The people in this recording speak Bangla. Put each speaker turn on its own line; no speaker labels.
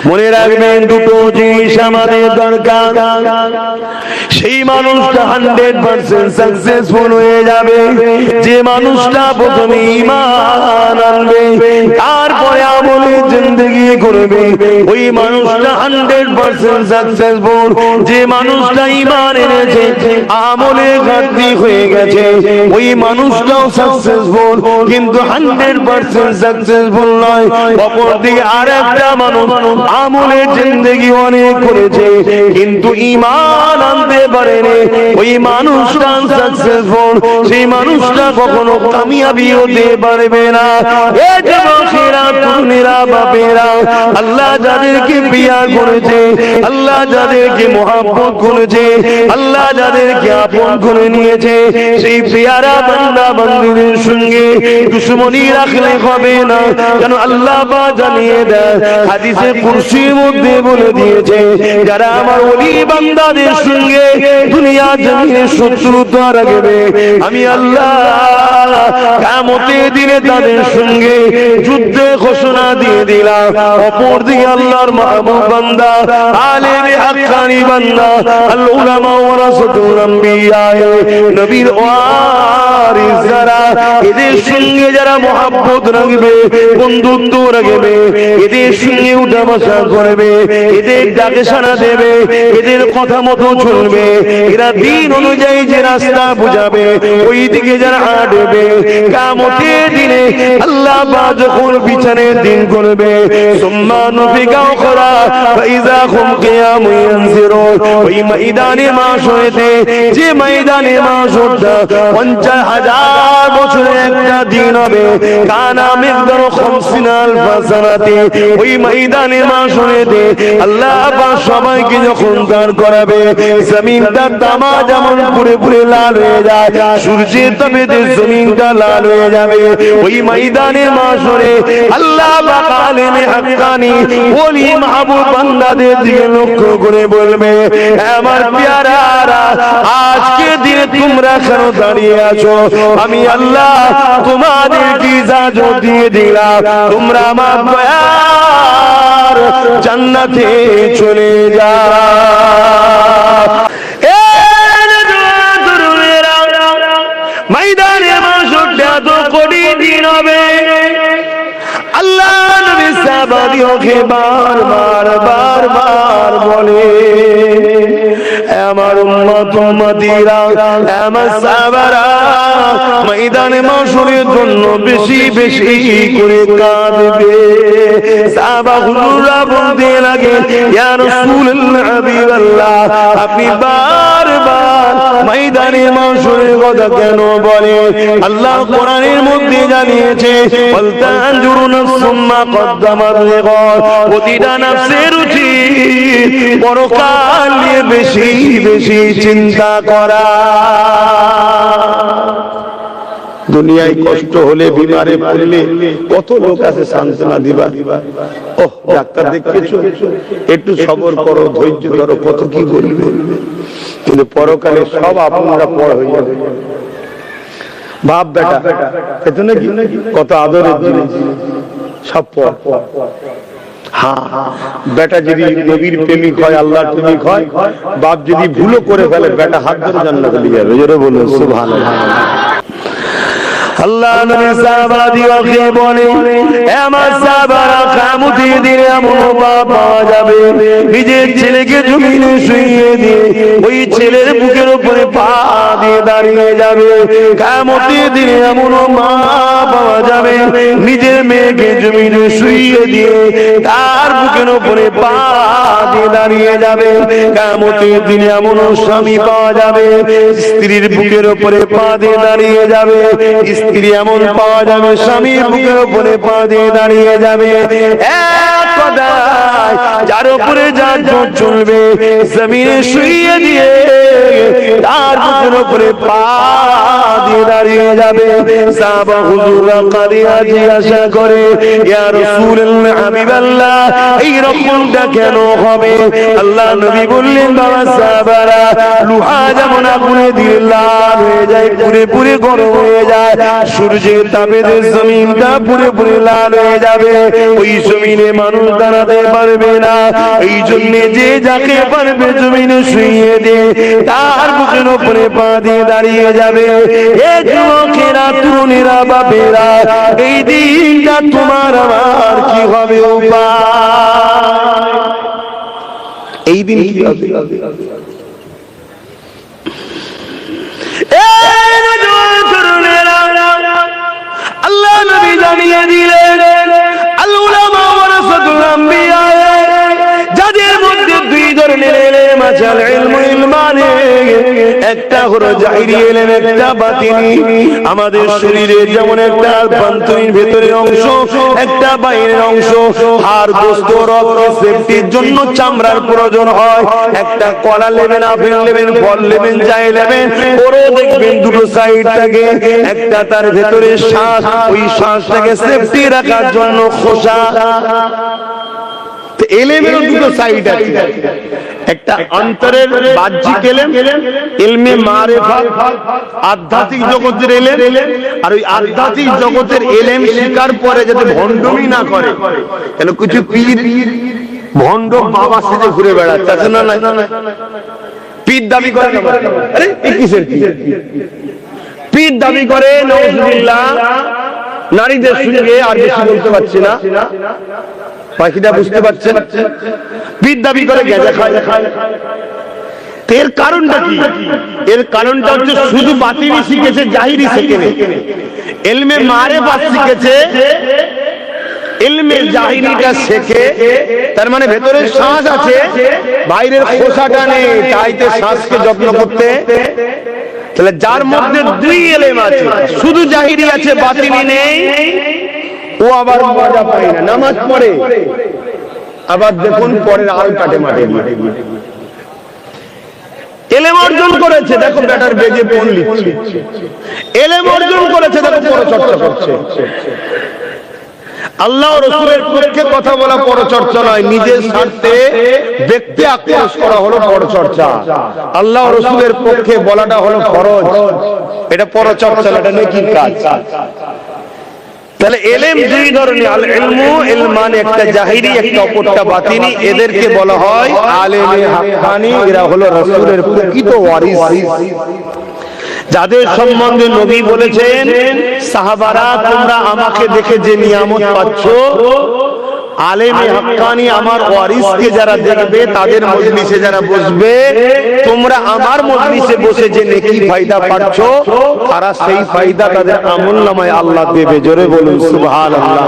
মনে রাখবেন দুটো জিনিস আমাদের দরকার, সেই মানুষটা 100% সাকসেসফুল হয়ে যাবে যে মানুষটা প্রথমে ঈমান আনবে তারপরে আমলে জিন্দেগি করবে। ওই মানুষটা 100% সাকসেসফুল। যে মানুষটা ঈমান এনেছে আমলে ঘাটতি হয়ে গেছে ওই মানুষটাও সাকসেসফুল, কিন্তু 100% সাকসেসফুল নয়। অপরদিকে আরেকটা মানুষ আমলে জিন্দেগি অনেক করেছে কিন্তু ঈমান আনতে পারেনি, ওই মানুষটা সাকসেসফুল। সেই মানুষটা কখনো কামিয়াবি হতে পারবে না। এ যুবকেরা, তরুণেরা, বাপেরা, আল্লাহ যাদেরকে বিয়া করেছে, আল্লাহ যাদেরকে মহব্বত করেছে, আল্লাহ যাদেরকে আপন করে নিয়েছে, সেই পেয়ারা বান্দা বান্দীদের সঙ্গে দুশমনি রাখলে হবে না। কেন আল্লাহ পাক জানিয়ে দেয়, হাদিসে কুরসির মধ্যে বলে দিয়েছে, যারা আমার ওলি বান্দাদের সঙ্গে দুনিয়া জমিনে শত্রুতা রাখবে আমি আল্লাহ কিয়ামতের দিনে তাদের সঙ্গে যুদ্ধে ঘোষণা দিয়ে দিলাম। অপরদিকে আল্লাহর মাহবুব বান্দা, আলেম হাক্কানি বান্দা, আল উলামা ওয়ারাসাতুল আম্বিয়া, নবীর ওয়ারিস যারা, এদের সঙ্গে যারা মহব্বত রাখবে, বন্ধুত্ব রাখবে, এদের সঙ্গে উঠা বসা করবে, এদের ডাকে সাড়া দেবে, এদের কথা মতো চলবে, এরা দিন অনুযায়ী যে রাস্তা বুঝাবে ওই দিকে যারা হাঁটবে, কিয়ামতের দিনে আল্লাহ পাক যখন বিচারের দিন করবে, সুম্মা নুফিকা উখরা ফাইযা হুম কিয়ামুন ইয়ানজিরুন, ওই ময়দানে মাশরেতে, যে ময়দানে মাশরটা 50,000 বছরের একটা দিন হবে, কানা মিকদারু 50,000 সানাতি, ওই ময়দানে মাশরেতে আল্লাহ পাক সবাইকে যখন দাঁড় করাবে, জমিনটা তামা যেমন পুরে পুরে লাল হয়ে যায়, সূর্যের তাপেতে জমিনটা লাল হয়ে যাবে। ওই ময়দানে মাশরে আল্লাহ পাক আলেমে হাক্কানি ওলি মাহবুব বান্দাদের দিকে লক্ষ্য করে বলবে, আমার পেয়ারারা, আজকে দিনে তোমরা কেন দাঁড়িয়ে আছো? আমি আল্লাহ তোমাদেরকে ইজাজত দিয়ে দিলাম, তোমরা আমার দয়ার জান্নাতে চলে যাও। ময়দানে মাশরটা তো কঠিন দিন হবে। আল্লাহ নবী সাহাবাদিওকে বারবার বারবার বলে, আমার উম্মত উম্মতিরা, আমার সাহাবারা ময়দানে মাশরের জন্য বেশি বেশি করে কাঁদবে। সাহাবা হুজুররা বলতে লাগে, ইয়া রাসূলুল্লাহ, হাবিবাল্লাহ, আপনি বারবার ময়দানে মাশরের কথা কেন বলেন? আল্লাহ কোরআনের মধ্যে জানিয়েছে, ওয়াল তানজুরু নাফসুম মা কদ্দামাত লিগাদ, প্রতিটা নফসের উচিত পরকাল নিয়ে বেশি বেশি চিন্তা করা। দুনিয়ায় কষ্ট হলে, বিমারে পড়লে কত লোক আছে সান্ত্বনা দিবা, ওহ ডাক্তার দেখেছো, একটু সবর করো, ধৈর্য ধরো, কত কি বলবে। কিন্তু পরকালে সব আপনারা পর হয়ে যাবে। বাপ বেটা এত নাকি কত আদরের জিনিস, সব পর। হ্যাঁ, বেটা যদি নবীর প্রেমিক হয়, আল্লাহর প্রেমিক হয়, বাপ যদি ভুলও করে ফেলে, বেটা হাত ধরে জান্নাতে নিয়ে যাবে। জোরে বলুন সুবহানাল্লাহ। আল্লাহ নবী সাহাবাদিওকে বলে, আমার সাহাবারা কিয়ামতের দিনে এমন বাপ পাওয়া যাবে, নিজের ছেলেকে জমিনে শুইয়ে দিয়ে ওই ছেলের বুকের উপরে পা দিয়ে দাঁড়িয়ে যাবে। কিয়ামতের দিনে এমন মা পাওয়া যাবে, নিজের মেয়েকে জমিনে শুইয়ে দিয়ে তার বুকের উপরে পা দিয়ে দাঁড়িয়ে যাবে। কিয়ামতের দিনে এমন স্বামী পাওয়া যাবে, স্ত্রীর বুকের উপরে পা দিয়ে দাঁড়িয়ে যাবে। স্ত্রী এমন পাওয়া যাবে, স্বামীর বুকের উপরে পা দিয়ে দাঁড়িয়ে যাবে। এক কথায় যার উপরে যার চলবে, জমিনে শুইয়ে দিয়ে তার বুকের উপরে পা দিয়ে দাঁড়িয়ে যাবে। সাহাবা হুজুররা কাঁদিয়া জিজ্ঞাসা করে, ইয়া রাসূলুল্লাহ হাবিবাল্লাহ, এই রকমটা কেন হবে? আল্লাহ নবী বললেন, বাবা সাহাবারা, লোহা যেমন আগুনে দিয়ে লাল হয়ে যায়, পুরে পুরে গরম হয়ে যায়, সূর্যের তাপে জমিনটা পুরে পুরে লাল হয়ে যাবে, ওই জমিনে মানুষ দাঁড়াতে পারবে না। এই জন্য যে যাকে পারবে জমিনে শুইয়ে দে, তার বুকের উপরে পা দিয়ে দাঁড়িয়ে যাবে। এ যুবকেরা, তরুণেরা, বাপেরা, এই দিনটা তোমার আমার কি হবে উপায়? এই দিন কি হবে? আল্লাহ নবী জানিয়ে দিলেন, আল উলামা ওয়ারাসাতুল আম্বিয়া, যাদের মধ্যে দুই ধরনের ইলম আছে, আল ইলমু ইলমানে, একটা হলো জাহিরি ইলম, একটা বাতিনি। আমাদের শরীরে যেমন একটা অভ্যন্তরীণ ভেতরের অংশ, একটা বাইরের অংশ, হাড় গোশত রক্ত সেফটির জন্য চামড়ার প্রয়োজন হয়। একটা কলা নেবেন, আপেল নেবেন, ফল নেবেন, যাই নেবেন, ওরও দেখবেন দুটো সাইড থাকে। একটা তার ভেতরে শ্বাস, ওই শ্বাসটাকে সেফটি রাখার জন্য খোসা। এলেমেরও দুটো সাইড আছে, একটা অন্তরের বাহ্যিক এলেম, ইলমে মারিফাত, আধ্যাত্মিক জগতের এলেম, আর ওই আধ্যাত্মিক জগতের এলেম শিকার পরে যাতে ভণ্ডমি না করে। কেন কিছু পীর ভণ্ড বাবা সেজে ঘুরে বেড়াচ্ছে, আছে না? পীর দাবি করে, আরে কিসের পীর দাবি করে? নাউজুবিল্লাহ, নারীদের সঙ্গে আর বেশি বলতে পারছি না, বাকিটা বুঝতে পারছেন। পীর দাবি করে গেঁজা খায়। এর কারণটা কি? এর কারণটা হচ্ছে শুধু বাতিনি শিখেছে, জাহিরি শেখেনি। ইলমে মারিফাত শিখেছে, ইলমে জাহিরিটা শেখে, তার মানে ভেতরে শ্বাস আছে, বাইরের খোসাটা নেই, তাইতে শ্বাসকে যত্ন করতে। তাহলে যার মধ্যে দুই ইলম আছে, শুধু জাহিরি আছে, বাতিনি নেই, ও আবার মজা পায় না, নামাজ পড়ে, আবার দেখুন পরের আল কাটে মাঠে। ইলম অর্জন করেছে, দেখো ব্যাটার বেজে পণ লিখছে। ইলম অর্জন করেছে, দেখো পরচর্চা করছে। আল্লাহ রাসূলের পক্ষে কথা বলা পরচর্চা নয়, নিজের স্বার্থে ব্যক্তি আক্রোশ করা হলো পরচর্চা। আল্লাহ রাসূলের পক্ষে বলাটা হলো ফরজ, এটা পরচর্চা, এটা নেকির কাজ। তাহলে ইলম দুই ধরনের, আল ইলমু ইলমান, একটা জাহিরি, একটা অপরটা বাতিনি। এদেরকে বলা হয় আলেমে হাক্কানি, এরা হলো রাসূলের প্রকৃত ওয়ারিস, যাদের সম্বন্ধে নবী বলেছেন, সাহাবারা তোমরা আমাকে দেখে যে নিয়ামত পাচ্ছ, আলেমে হাক্কানি আমার ওয়ারিসকে যারা দেখবে, তাদের মজলিসে যারা বসবে, তোমরা আমার মজলিসে বসে যে নেকি ফায়দা পাচ্ছ, তারা সেই ফায়দা তাদের আমলনামায় আল্লাহ দেবে। জোরে বলুন সুবহানাল্লাহ।